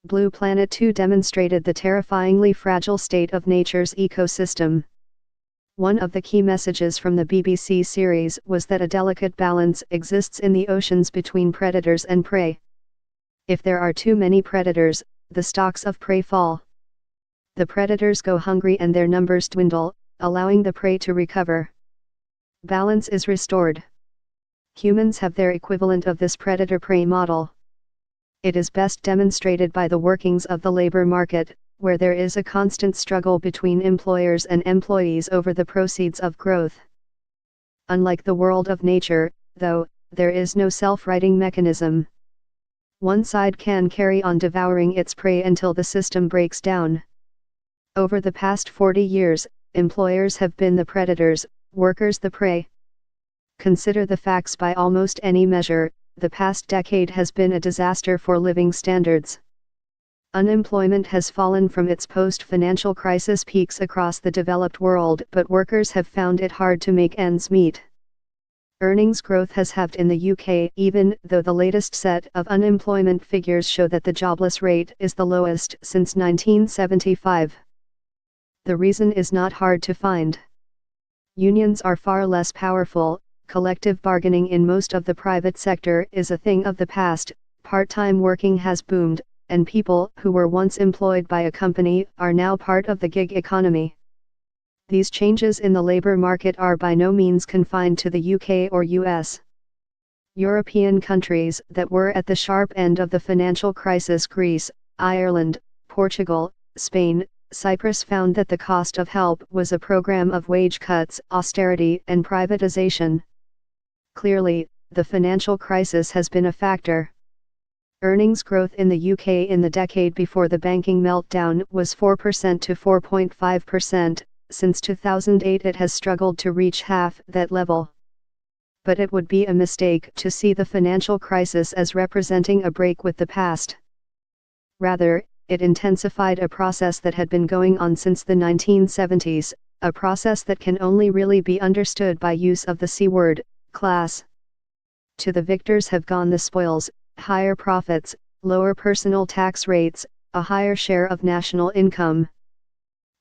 Blue Planet 2 demonstrated the terrifyingly fragile state of nature's ecosystem. One of the key messages from the BBC series was that a delicate balance exists in the oceans between predators and prey. If there are too many predators, the stocks of prey fall. The predators go hungry and their numbers dwindle, allowing the prey to recover. Balance is restored. Humans have their equivalent of this predator-prey model. It is best demonstrated by the workings of the labor market, where there is a constant struggle between employers and employees over the proceeds of growth. Unlike the world of nature, though, there is no self-righting mechanism. One side can carry on devouring its prey until the system breaks down. Over the past 40 years, employers have been the predators, workers the prey. Consider the facts by almost any measure. The past decade has been a disaster for living standards. Unemployment has fallen from its post-financial crisis peaks across the developed world, but workers have found it hard to make ends meet. Earnings growth has halved in the UK, even though the latest set of unemployment figures show that the jobless rate is the lowest since 1975. The reason is not hard to find. Unions are far less powerful. Collective bargaining in most of the private sector is a thing of the past, part-time working has boomed, and people who were once employed by a company are now part of the gig economy. These changes in the labor market are by no means confined to the UK or US. European countries that were at the sharp end of the financial crisis, Greece, Ireland, Portugal, Spain, Cyprus, found that the cost of help was a program of wage cuts, austerity, and privatization. Clearly, the financial crisis has been a factor. Earnings growth in the UK in the decade before the banking meltdown was 4% to 4.5%, since 2008 it has struggled to reach half that level. But it would be a mistake to see the financial crisis as representing a break with the past. Rather, it intensified a process that had been going on since the 1970s, a process that can only really be understood by use of the C word, class. To the victors have gone the spoils, higher profits, lower personal tax rates, a higher share of national income.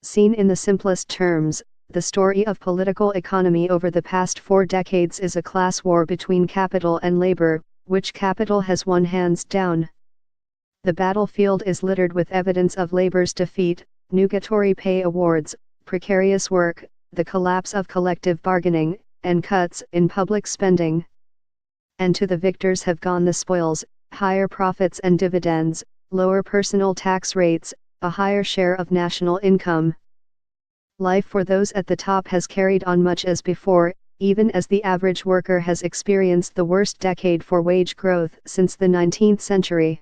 Seen in the simplest terms, the story of political economy over the past 4 decades is a class war between capital and labor, which capital has won hands down. The battlefield is littered with evidence of labor's defeat: nugatory pay awards, precarious work, the collapse of collective bargaining, and cuts in public spending. And to the victors have gone the spoils, higher profits and dividends, lower personal tax rates, a higher share of national income. Life for those at the top has carried on much as before, even as the average worker has experienced the worst decade for wage growth since the 19th century.